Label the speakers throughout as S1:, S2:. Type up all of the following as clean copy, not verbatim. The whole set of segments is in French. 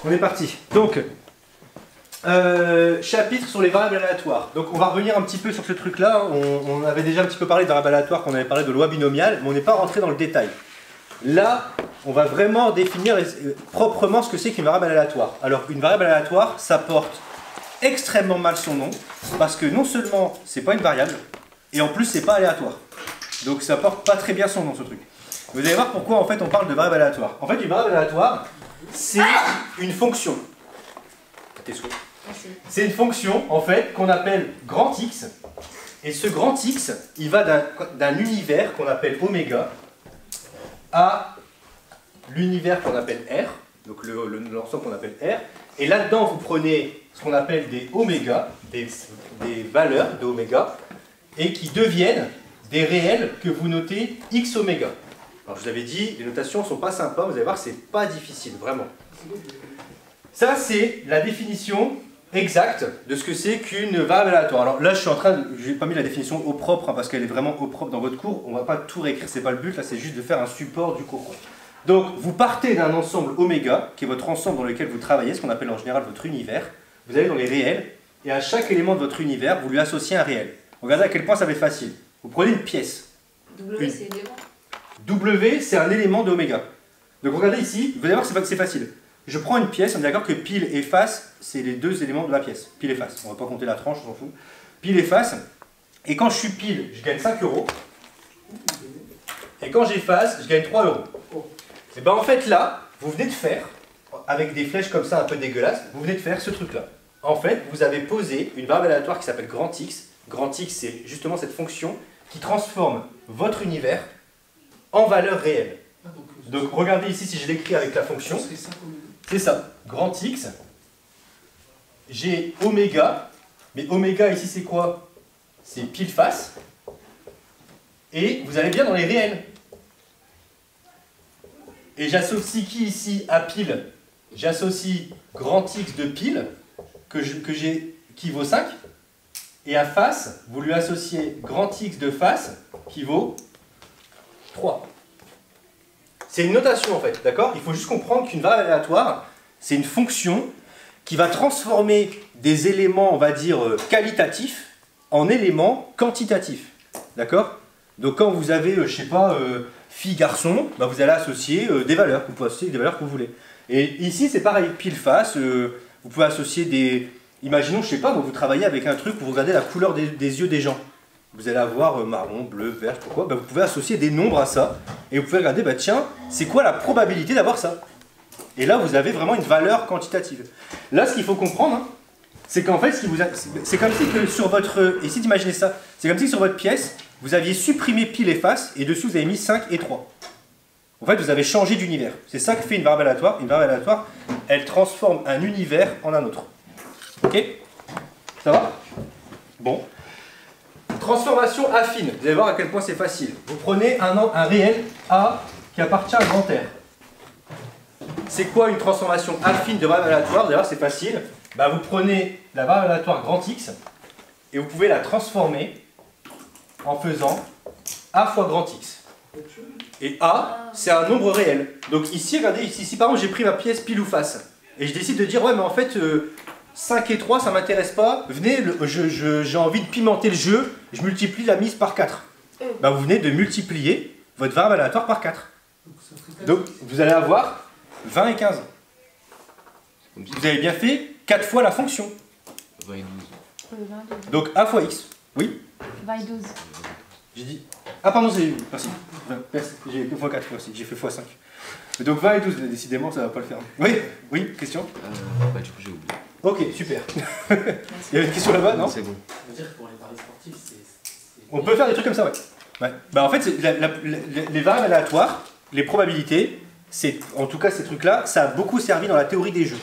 S1: On est parti. Donc, chapitre sur les variables aléatoires. Donc on va revenir un petit peu sur ce truc-là. On avait déjà un petit peu parlé de variables aléatoires, qu'on avait parlé de loi binomiale, mais on n'est pas rentré dans le détail. Là, on va vraiment définir proprement ce que c'est qu'une variable aléatoire. Alors, une variable aléatoire, ça porte extrêmement mal son nom, parce que non seulement c'est pas une variable, et en plus c'est pas aléatoire. Donc ça porte pas très bien son nom, ce truc. Vous allez voir pourquoi en fait on parle de variable aléatoire. En fait, une variable aléatoire, c'est une fonction. C'est une fonction en fait qu'on appelle grand X, et ce grand X, il va d'un univers qu'on appelle oméga à l'univers qu'on appelle R, donc l'ensemble qu'on appelle R, et là-dedans vous prenez ce qu'on appelle des oméga, des valeurs de oméga, et qui deviennent des réels que vous notez X oméga. Alors je vous avais dit, les notations ne sont pas sympas, vous allez voir que c'est pas difficile, vraiment. Ça c'est la définition exacte de ce que c'est qu'une variable aléatoire. Alors là je n'ai pas mis la définition au propre, hein, parce qu'elle est vraiment au propre dans votre cours, on ne va pas tout réécrire, c'est pas le but, là c'est juste de faire un support du cours. Donc vous partez d'un ensemble oméga, qui est votre ensemble dans lequel vous travaillez, ce qu'on appelle en général votre univers, vous allez dans les réels, et à chaque élément de votre univers, vous lui associez un réel. Regardez à quel point ça va être facile. Vous prenez une pièce.
S2: W c'est élément.
S1: W c'est un élément d'oméga. Donc regardez ici, vous allez voir que c'est facile. Je prends une pièce, on est d'accord que pile et face, c'est les deux éléments de la pièce. Pile et face, on ne va pas compter la tranche, on s'en fout. Pile et face, et quand je suis pile, je gagne 5 €. Et quand j'ai face, je gagne 3 €. Et bien en fait là, vous venez de faire, avec des flèches comme ça un peu dégueulasses, vous venez de faire ce truc-là. En fait, vous avez posé une variable aléatoire qui s'appelle grand X. Grand X, c'est justement cette fonction qui transforme votre univers en valeur réelle. Donc regardez ici, si je l'écris avec la fonction, c'est ça, grand X, j'ai oméga, mais oméga ici c'est quoi? C'est pile face, et vous allez bien dans les réels. Et j'associe qui ici à pile? J'associe grand X de pile, qui vaut 5, et à face, vous lui associez grand X de face, qui vaut 3. C'est une notation en fait, d'accord? Il faut juste comprendre qu'une variable aléatoire, c'est une fonction qui va transformer des éléments, on va dire, qualitatifs en éléments quantitatifs, d'accord? Donc quand vous avez, je sais pas, fille, garçon, bah vous allez associer des valeurs, vous pouvez associer des valeurs que vous voulez. Et ici c'est pareil, pile face, vous pouvez associer des... Imaginons, je sais pas, vous travaillez avec un truc où vous regardez la couleur des yeux des gens. Vous allez avoir marron, bleu, vert, pourquoi? Bah, vous pouvez associer des nombres à ça, et vous pouvez regarder, bah tiens, c'est quoi la probabilité d'avoir ça? Et là, vous avez vraiment une valeur quantitative. Là, ce qu'il faut comprendre, hein, c'est qu'en fait, c'est comme si que sur votre... Ici, d'imaginez ça, c'est comme si sur votre pièce, vous aviez supprimé pile et face, et dessus, vous avez mis 5 et 3. En fait, vous avez changé d'univers. C'est ça que fait une variable aléatoire. Une variable aléatoire, elle transforme un univers en un autre. Ok? Ça va? Bon. Transformation affine. Vous allez voir à quel point c'est facile. Vous prenez un réel A qui appartient à grand R. C'est quoi une transformation affine de variable aléatoire? D'ailleurs, c'est facile. Bah, vous prenez la variable aléatoire grand X et vous pouvez la transformer en faisant A fois grand X. Et A, c'est un nombre réel. Donc ici, regardez, ici par exemple, j'ai pris ma pièce pile ou face. Et je décide de dire, ouais, mais en fait, 5 et 3, ça ne m'intéresse pas. Venez, j'ai envie de pimenter le jeu, je multiplie la mise par 4. Bah, vous venez de multiplier votre variable aléatoire par 4. Donc, vous allez avoir 20 et 15. Vous avez bien fait 4 fois la fonction.
S3: 20 et 12.
S1: Donc, A fois X. Oui?
S2: 20 et 12.
S1: J'ai dit... Ah pardon, merci. J'ai fait x4 aussi, j'ai fait x5. Donc 20 et 12, décidément, ça va pas le faire. Oui? Oui? Question?
S3: Bah du coup j'ai oublié.
S1: Ok, super. Il y avait une question là-bas, non?
S3: C'est bon.
S4: On peut dire que pour les paris sportifs, c'est...
S1: On peut faire des trucs comme ça, ouais. Bah en fait, les variables aléatoires, les probabilités, en tout cas ces trucs-là, ça a beaucoup servi dans la théorie des jeux.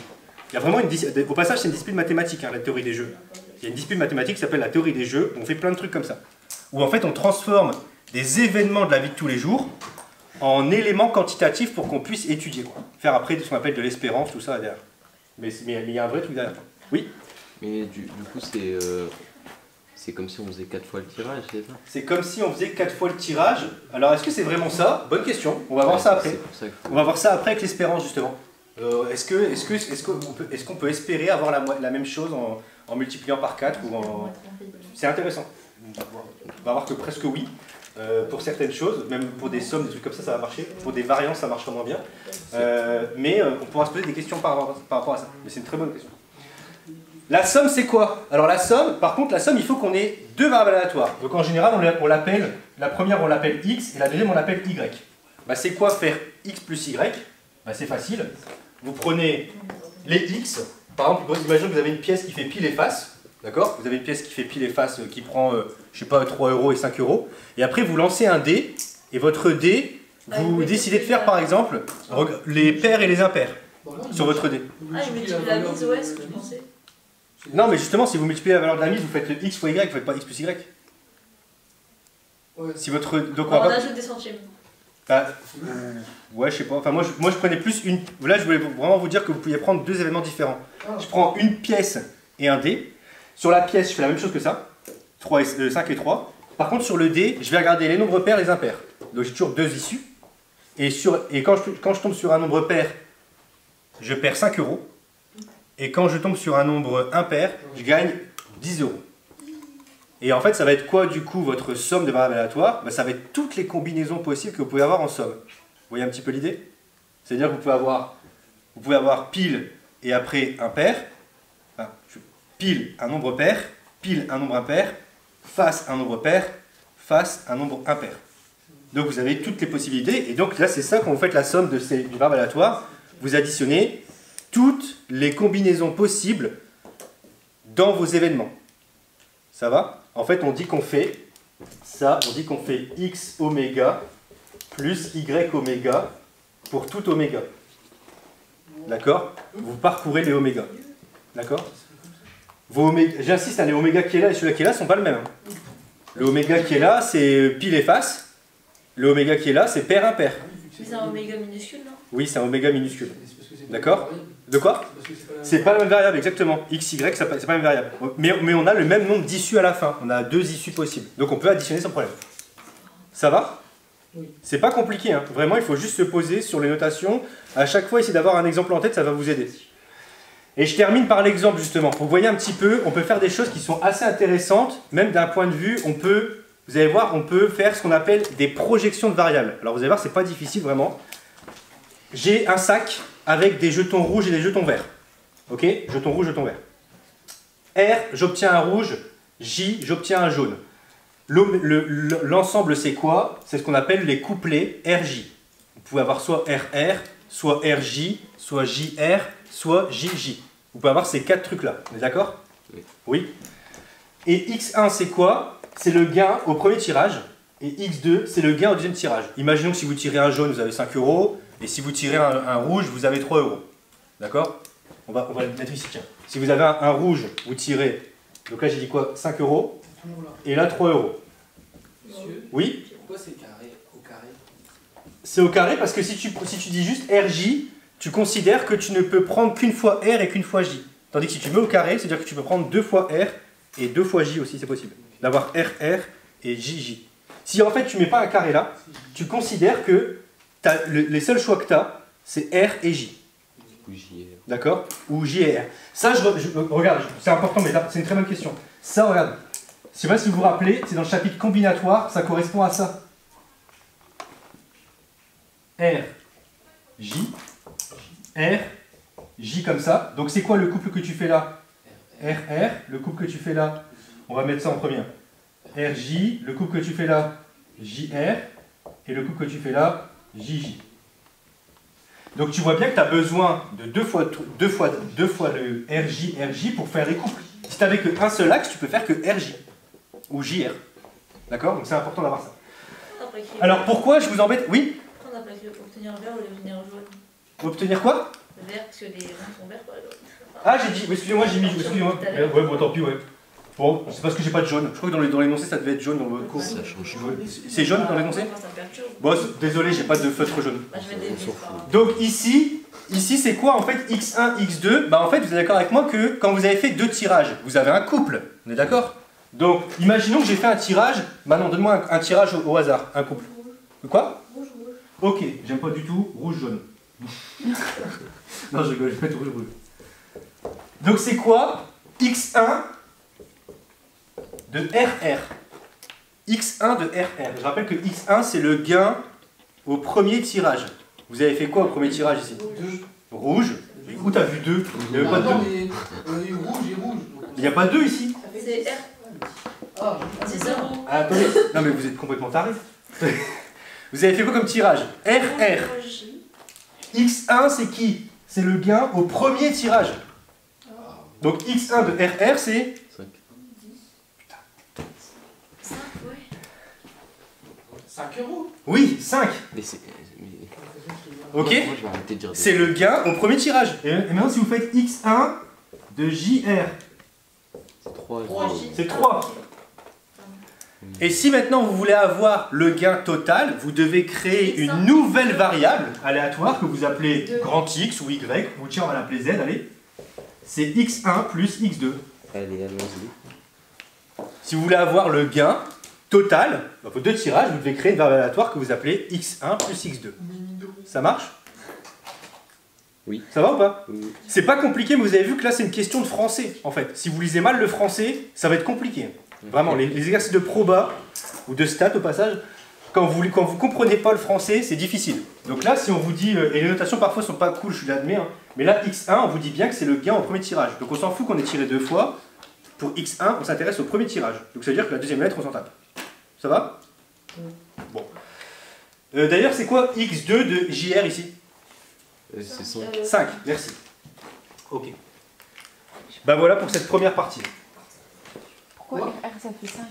S1: Il y a vraiment au passage, c'est une discipline mathématique, hein, la théorie des jeux. Il y a une discipline mathématique qui s'appelle la théorie des jeux, on fait plein de trucs comme ça. Où en fait on transforme des événements de la vie de tous les jours en éléments quantitatifs pour qu'on puisse étudier, quoi. Faire après ce qu'on appelle de l'espérance, tout ça derrière. Mais il y a un vrai truc derrière. Oui?
S3: Mais du coup c'est comme si on faisait 4 fois le tirage, c'est ça?
S1: C'est comme si on faisait 4 fois le tirage. Alors est-ce que c'est vraiment ça? Bonne question, on va voir ça après. On va voir ça après avec l'espérance justement. Est-ce qu'on peut espérer avoir la même chose en multipliant par 4 ou en... C'est intéressant. On va voir que presque oui. Pour certaines choses, même pour des sommes, des trucs comme ça va marcher. Pour des variances, ça marchera moins bien. Mais on pourra se poser des questions par rapport à ça. Mais c'est une très bonne question. La somme, c'est quoi? Alors la somme, par contre, la somme, il faut qu'on ait deux variables aléatoires. Donc en général, on l'appelle, la première, on l'appelle x, et la deuxième, on l'appelle y. Bah, c'est quoi faire x plus y? Bah, c'est facile. Vous prenez les x, par exemple, imaginons que vous avez une pièce qui fait pile et face. D'accord? Vous avez une pièce qui fait pile et face, qui prend, je sais pas, 3 € et 5 €. Et après, vous lancez un dé, et votre dé, vous décidez de faire, par exemple, les pairs et les impairs sur votre dé.
S2: Ah, je multiplie la mise, ouais, ce que je pensais.
S1: Non, mais justement, si vous multipliez la valeur de la mise, vous faites le x fois y, vous ne faites pas x plus y.
S4: Ouais.
S1: Si votre... Donc,
S2: On ajoute des centièmes.
S1: Bah, ouais, je sais pas. Enfin, moi, je prenais plus une... Là, je voulais vraiment vous dire que vous pouviez prendre deux événements différents. Je prends une pièce et un dé. Sur la pièce, je fais la même chose que ça. 5 et 3. Par contre, sur le dé, je vais regarder les nombres pairs et les impairs. Donc, j'ai toujours deux issues. Et quand je tombe sur un nombre pair, je perds 5 €. Et quand je tombe sur un nombre impair, je gagne 10 €. Et en fait, ça va être quoi du coup votre somme de variables aléatoires? Bah, ça va être toutes les combinaisons possibles que vous pouvez avoir en somme. Vous voyez un petit peu l'idée? C'est-à-dire que vous pouvez avoir pile et après impair, enfin, pile un nombre pair, pile un nombre impair, face un nombre pair, face un nombre impair. Donc vous avez toutes les possibilités, et donc là c'est ça quand vous faites la somme de ces variables aléatoires, vous additionnez toutes les combinaisons possibles dans vos événements. Ça va? En fait, on dit qu'on fait ça, on dit qu'on fait x oméga plus y oméga pour tout oméga. D'accord? Vous parcourez les oméga. D'accord? J'insiste, les oméga qui est là et celui-là qui est là ne sont pas le même. Le oméga qui est là, c'est pile et face. Le oméga qui est là, c'est pair impair.
S2: Mais c'est un oméga minuscule, non?
S1: Oui, c'est un oméga minuscule. D'accord? De quoi? C'est pas la même variable, exactement. X, Y, c'est pas la même variable. Mais on a le même nombre d'issues à la fin. On a deux issues possibles. Donc on peut additionner sans problème. Ça va?
S4: Oui.
S1: C'est pas compliqué, hein. Vraiment, il faut juste se poser sur les notations. À chaque fois, essayer d'avoir un exemple en tête, ça va vous aider. Et je termine par l'exemple, justement. Pour vous voyez un petit peu, on peut faire des choses qui sont assez intéressantes. Même d'un point de vue, vous allez voir, on peut faire ce qu'on appelle des projections de variables. Alors vous allez voir, c'est pas difficile, vraiment. J'ai un sac avec des jetons rouges et des jetons verts. Ok? Jetons rouges, jetons verts. R, j'obtiens un rouge. J, j'obtiens un jaune. L'ensemble, c'est quoi? C'est ce qu'on appelle les couplets RJ. Vous pouvez avoir soit RR, soit RJ, soit JR, soit JJ. Vous pouvez avoir ces quatre trucs-là. On est d'accord?
S3: Oui.
S1: Oui. Et X1, c'est quoi? C'est le gain au premier tirage. Et X2, c'est le gain au deuxième tirage. Imaginons que si vous tirez un jaune, vous avez 5 €. Et si vous tirez un rouge, vous avez 3 €. D'accord? On va le mettre ici, tiens. Si vous avez un rouge, vous tirez, donc là j'ai dit quoi? 5 €. Et là 3 €.
S4: Monsieur,
S1: Oui?
S4: pourquoi c'est carré au carré?
S1: C'est au carré parce que si tu dis juste RJ, tu considères que tu ne peux prendre qu'une fois R et qu'une fois J. Tandis que si tu mets au carré, c'est-à-dire que tu peux prendre 2 fois R et 2 fois J aussi, c'est possible. D'avoir RR et JJ. Si en fait tu mets pas un carré là, tu considères que les seuls choix que tu as, c'est R et J.
S3: Ou JR.
S1: D'accord? Ou J et R. Ça, regarde, c'est important, mais c'est une très bonne question. Ça, regarde. Je ne sais pas si vous vous rappelez, c'est dans le chapitre combinatoire, ça correspond à ça. R, J, R, J comme ça. Donc c'est quoi le couple que tu fais là? RR, le couple que tu fais là, on va mettre ça en premier. RJ, le couple que tu fais là, JR, et le couple que tu fais là, JJ. Donc tu vois bien que tu as besoin de deux fois le RJ, RJ pour faire les couples. Si tu n'avais qu'un seul axe, tu peux faire que RJ ou JR. D'accord? Donc c'est important d'avoir ça. Alors pourquoi je vous embête? Oui?
S2: On n'a pas écrit obtenir vert ou obtenir jaune.
S1: Obtenir quoi?
S2: Vert, parce que les ronds sont verts, par exemple.
S1: Ah, j'ai dit, excusez-moi, j'ai mis, excusez-moi. Ouais, bon, tant pis, ouais. Bon, c'est parce que j'ai pas de jaune. Je crois que dans l'énoncé, ça devait être jaune dans votre cours.
S3: Ça change.
S1: C'est jaune dans l'énoncé?
S2: Ça me perturbe.
S1: Bon, désolé, j'ai pas de feutre jaune.
S2: Bah, je vais
S3: On
S2: des
S3: s'en fout.
S1: Donc ici c'est quoi en fait X1, X2? Bah en fait, vous êtes d'accord avec moi que quand vous avez fait deux tirages, vous avez un couple. On est d'accord? Donc, imaginons que j'ai fait un tirage. Maintenant, donne-moi un tirage au hasard, un couple. Quoi?
S2: Rouge, rouge.
S1: Ok, j'aime pas du tout rouge-jaune. Non, je rigole, je vais mettre rouge. Donc c'est quoi x1 de RR? x1 de RR. Je rappelle que x1 c'est le gain au premier tirage. Vous avez fait quoi au premier tirage ici? Rouge. Où t'as vu 2? Il n'y avait pas de 2.
S4: mais rouge et rouge.
S1: Il n'y a pas 2 ici.
S2: C'est R.
S4: Ah,
S2: C'est 0.
S1: Ah, attendez. Non mais vous êtes complètement tarés. Vous avez fait quoi comme tirage? RR. X1 c'est qui? C'est le gain au premier tirage. Donc X1 de RR c'est
S3: 5.
S2: 5, ouais.
S4: 5 euros.
S1: oui, 5.
S3: Mais c'est.
S1: Ok?
S3: Moi, je vais arrêter de dire des-
S1: C'est le gain au premier tirage. Et maintenant si vous faites X1 de JR,
S3: C'est 3.
S4: 3.
S1: c'est 3. Et si maintenant vous voulez avoir le gain total, vous devez créer une nouvelle variable aléatoire que vous appelez grand X ou Y, ou tiens on va l'appeler Z, allez. C'est X1 plus X2.
S3: Allez, allons-y.
S1: Si vous voulez avoir le gain total, dans vos deux tirages, vous devez créer une variable aléatoire que vous appelez X1 plus X2. Ça marche?
S3: Oui.
S1: Ça va ou pas?
S3: Oui.
S1: C'est pas compliqué, mais vous avez vu que là c'est une question de français en fait. Si vous lisez mal le français, ça va être compliqué. Vraiment, les exercices de proba ou de stats au passage, quand vous comprenez pas le français, c'est difficile. Donc là, si on vous dit, et les notations parfois sont pas cool, je l'admets, hein, mais là X1, on vous dit bien que c'est le gain au premier tirage. Donc on s'en fout qu'on ait tiré 2 fois. Pour X1, on s'intéresse au premier tirage. Donc ça veut dire que la deuxième lettre, on s'en tape. Ça va? Bon. D'ailleurs, c'est quoi X2 de JR ici?
S3: C'est 5.
S1: 5, merci. Ok. Bah voilà pour cette première partie.
S5: Pourquoi R ça fait 5?